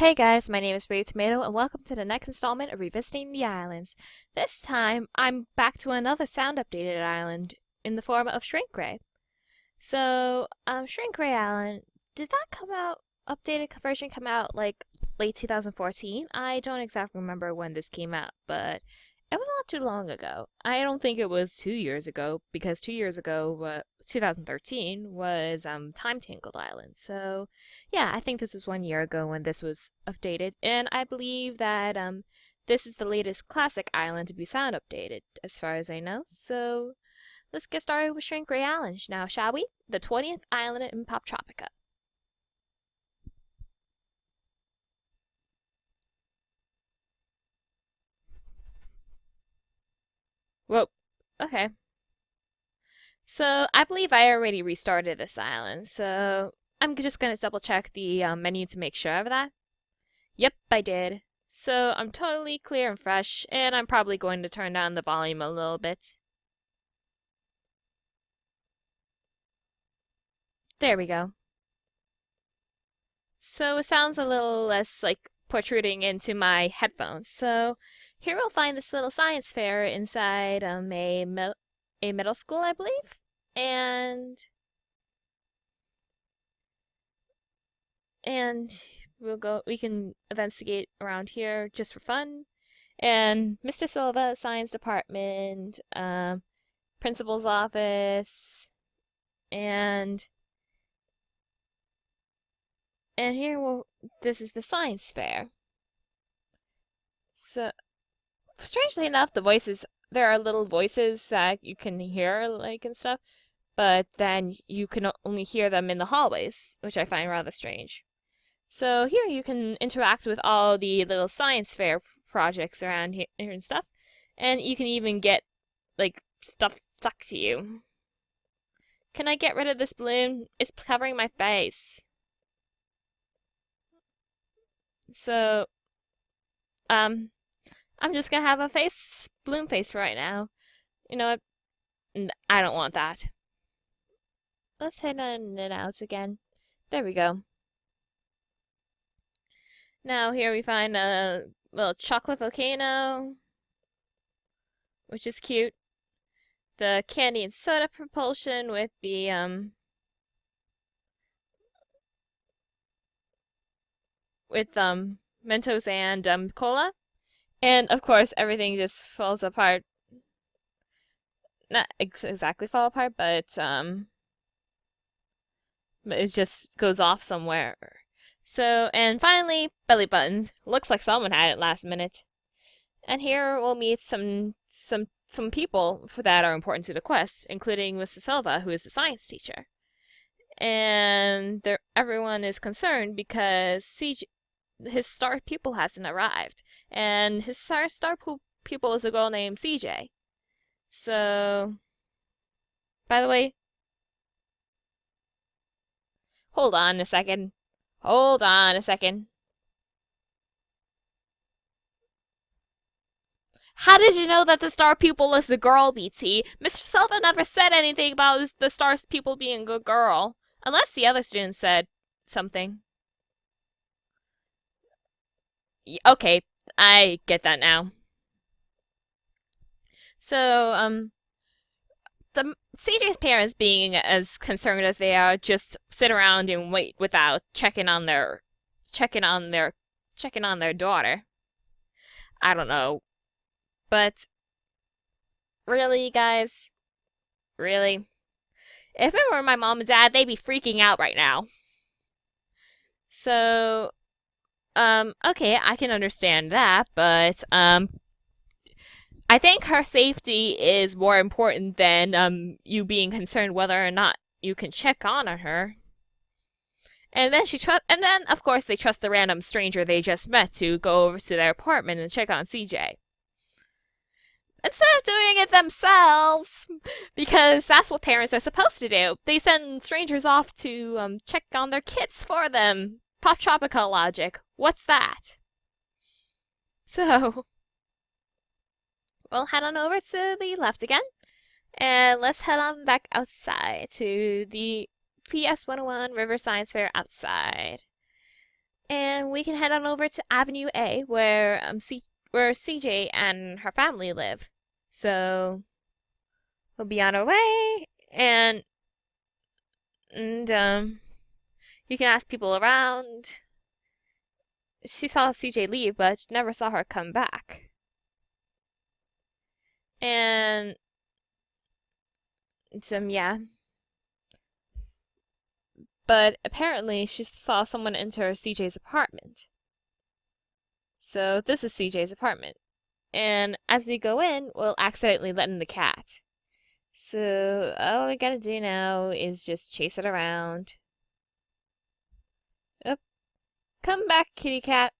Hey guys, my name is Brave Tomato, and welcome to the next installment of Revisiting the Islands. This time, I'm back to another sound updated island in the form of Shrink Ray. Shrink Ray Island, did that updated version come out like late 2014? I don't exactly remember when this came out, but it was not too long ago. I don't think it was 2 years ago, because 2 years ago, 2013, was Time Tangled Island. So, yeah, I think this was 1 year ago when this was updated, and I believe that this is the latest classic island to be sound updated, as far as I know. So, let's get started with Shrink Ray Island now, shall we? The 20th island in Poptropica. Whoa. Okay. So I believe I already restarted this island, so I'm just gonna double check the menu to make sure of that. Yep, I did. So I'm totally clear and fresh, and I'm probably going to turn down the volume a little bit. There we go. So it sounds a little less like protruding into my headphones. So here we'll find this little science fair inside a middle school, I believe. And and we can investigate around here just for fun. And Mr. Silva, science department, principal's office, and this is the science fair. So strangely enough, there are little voices that you can hear like and stuff, but then you can only hear them in the hallways, which I find rather strange. So here you can interact with all the little science fair projects around here and stuff, and you can even get like stuff stuck to you. Can I get rid of this balloon? It's covering my face. So, I'm just gonna have a balloon face right now. You know what? I don't want that. Let's hit on it out again. There we go. Now here we find a little chocolate volcano, which is cute. The candy and soda propulsion with the Mentos and cola. And of course everything just falls apart. Not exactly fall apart, but it just goes off somewhere. So, and finally, belly button. Looks like someone had it last minute. And here we'll meet some people that are important to the quest, including Mr. Silva, who is the science teacher. And everyone is concerned because his star pupil hasn't arrived, and his star pupil is a girl named CJ. So, by the way, hold on a second. Hold on a second. How did you know that the star pupil is a girl, BT? Mr. Silva never said anything about the star pupil being a girl. Unless the other students said something. Okay, I get that now. So, the CJ's parents, being as concerned as they are, just sit around and wait without checking on their daughter. I don't know, but really, guys, really, if it were my mom and dad, they'd be freaking out right now. So, okay, I can understand that, but I think her safety is more important than you being concerned whether or not you can check on her. And then of course they trust the random stranger they just met to go over to their apartment and check on CJ. Instead of doing it themselves, because that's what parents are supposed to do. They send strangers off to check on their kids for them. Poptropica logic. What's that? So, we'll head on over to the left again, and let's head on back outside to the PS 101 River Science Fair outside. And we can head on over to Avenue A, where CJ and her family live. So we'll be on our way, and you can ask people around. She saw CJ leave, but never saw her come back. And yeah. But apparently she saw someone enter CJ's apartment. So this is CJ's apartment. And as we go in, we'll accidentally let in the cat. So all we gotta do now is just chase it around. Oh, come back, kitty cat.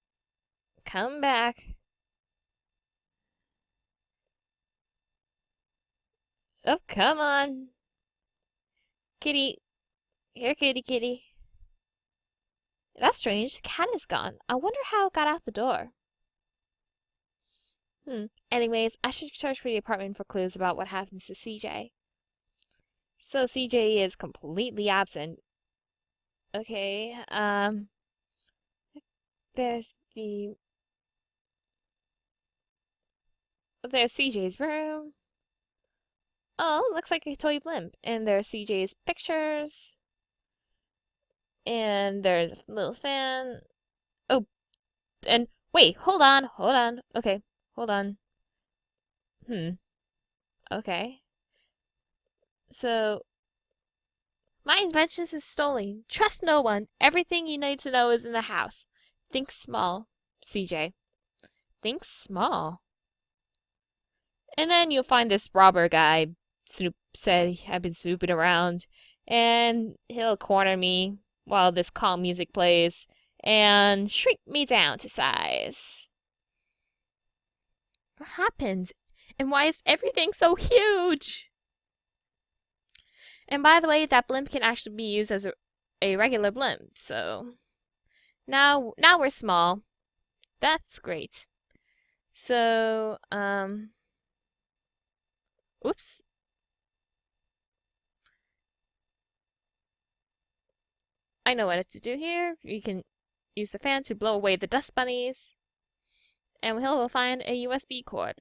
Come back. Oh, come on. Kitty. Here, kitty, kitty. That's strange. The cat is gone. I wonder how it got out the door. Anyways, I should search for the apartment for clues about what happens to CJ. So CJ is completely absent. Okay, there's CJ's room. Oh, looks like a toy blimp. And there's CJ's pictures. And there's a little fan. Oh, and wait, hold on. Okay, hold on. Okay. So, my inventions is stolen. Trust no one. Everything you need to know is in the house. Think small, CJ. Think small. And then you'll find this robber guy. Snoop said I've been snooping around, and he'll corner me while this calm music plays and shrink me down to size. What happened? And why is everything so huge? And by the way, that blimp can actually be used as a regular blimp, so now we're small. That's great. So, oops. I know what to do here. You can use the fan to blow away the dust bunnies. And we'll find a USB cord.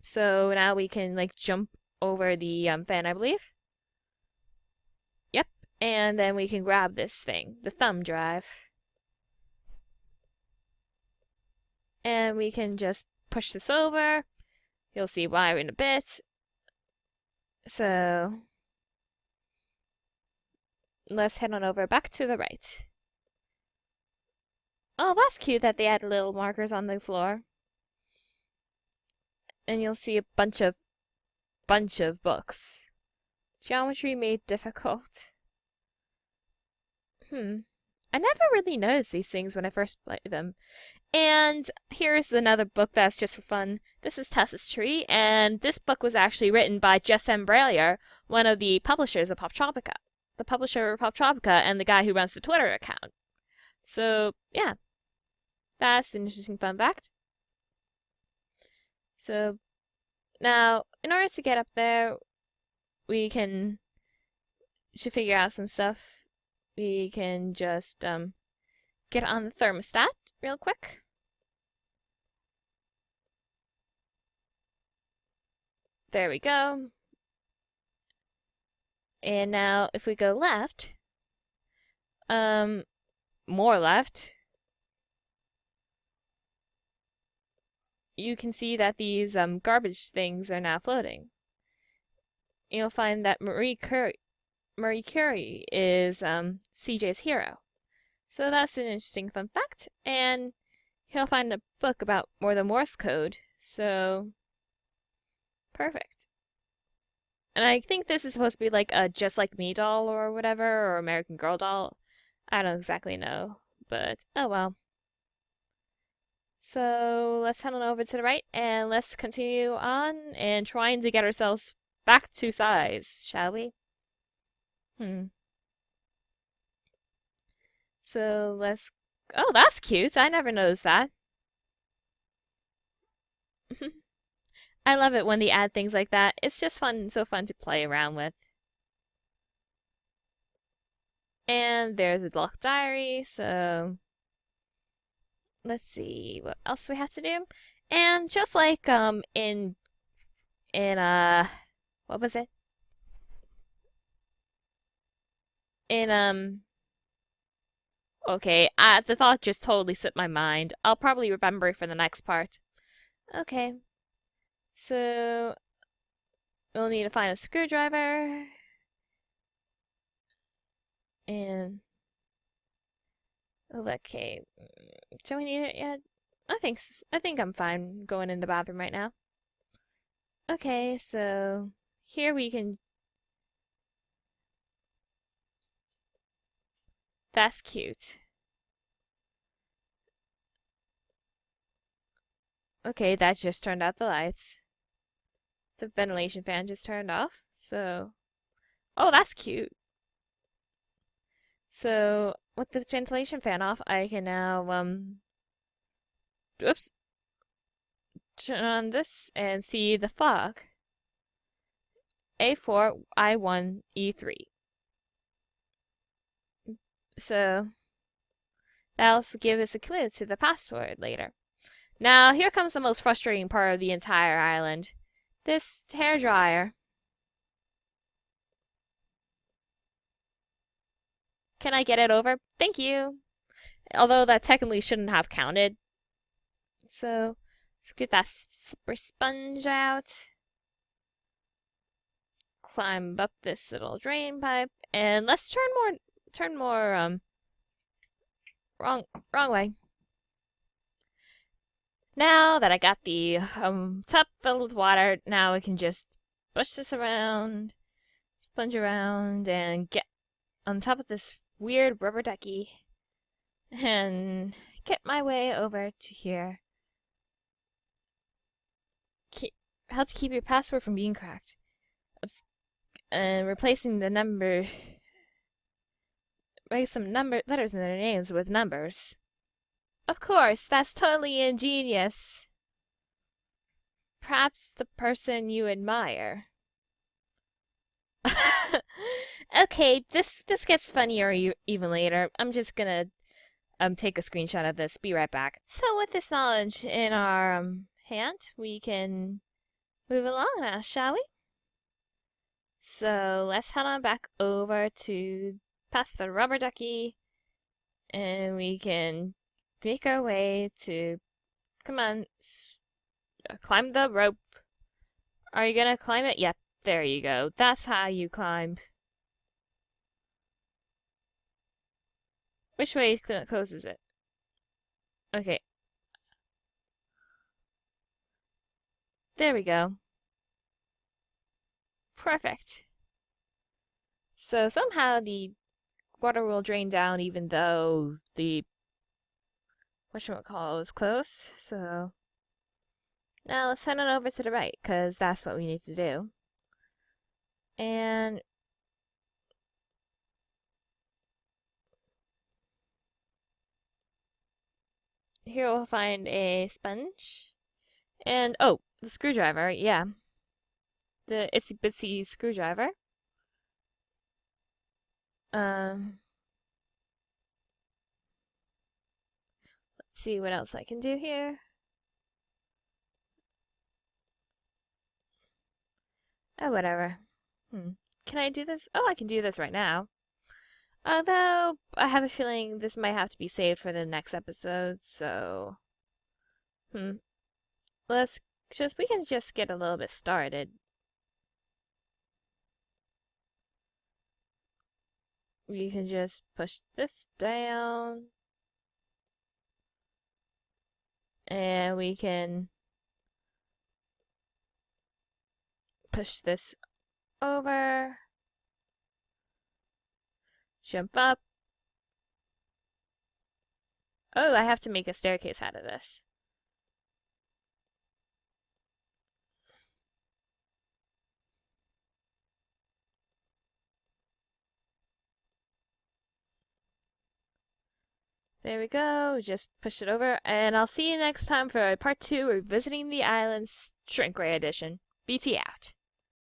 So now we can like jump over the fan, I believe. Yep. And then we can grab this thing, the thumb drive. And we can just push this over. You'll see why in a bit. So let's head on over back to the right. Oh, that's cute that they add little markers on the floor. And you'll see a bunch of books. Geometry made difficult. I never really noticed these things when I first played them. And here's another book that's just for fun. This is Tessa's Tree, and this book was actually written by Jess Bralier, one of the publishers of Poptropica. The publisher of Poptropica and the guy who runs the Twitter account. So, yeah. That's an interesting fun fact. So, now, in order to get up there, we should figure out some stuff. We can just, get on the thermostat real quick. There we go. And now, if we go left, more left, you can see that these garbage things are now floating. You'll find that Marie Curie is CJ's hero. So that's an interesting fun fact, and he'll find a book about the Morse code. So perfect. And I think this is supposed to be like a Just Like Me doll or whatever, or American Girl doll. I don't exactly know, but oh well. So let's head on over to the right and let's continue on and trying to get ourselves back to size, shall we? So let's... Oh, that's cute. I never noticed that. I love it when they add things like that. It's just fun, so fun to play around with. And there's a locked diary, so let's see what else we have to do. And just like in what was it? In okay, the thought just totally slipped my mind. I'll probably remember it for the next part. Okay. So we'll need to find a screwdriver. And okay. Do we need it yet? I think I'm fine going in the bathroom right now. Okay, so here we can. That's cute. Okay, that just turned out the lights. The ventilation fan just turned off. So, oh, that's cute. So, with the ventilation fan off, I can now oops, turn on this and see the fog. A4, I1, E3. So, that'll give us a clue to the password later. Now, here comes the most frustrating part of the entire island. This hairdryer. Can I get it over? Thank you. Although that technically shouldn't have counted. So, let's get that slippery sponge out. Climb up this little drain pipe. And let's turn more, wrong way. Now that I got the tub filled with water, now I can just push this around, sponge around, and get on top of this weird rubber ducky, and get my way over to here. How to keep your password from being cracked. And replacing the number, write some letters in their names with numbers. Of course, that's totally ingenious. Perhaps the person you admire. Okay, this gets funnier even later. I'm just gonna take a screenshot of this. Be right back. So with this knowledge in our hand, we can move along now, shall we? So let's head on back over to past the rubber ducky, and we can make our way to, come on, climb the rope. Are you gonna climb it? Yep, there you go. That's how you climb. Which way closes it? Okay. There we go. Perfect. So somehow the water will drain down even though the whatchamacallit was closed. So now let's head on over to the right, because that's what we need to do. And here we'll find a sponge. And oh, the screwdriver, yeah. The itsy bitsy screwdriver. Let's see what else I can do here. Oh, whatever. Can I do this? Oh, I can do this right now. Although, I have a feeling this might have to be saved for the next episode, so... we can just get a little bit started. We can just push this down. And we can push this over. Jump up. Oh, I have to make a staircase out of this. There we go, just push it over, and I'll see you next time for part 2 revisiting the island's Shrink Ray edition. BT out.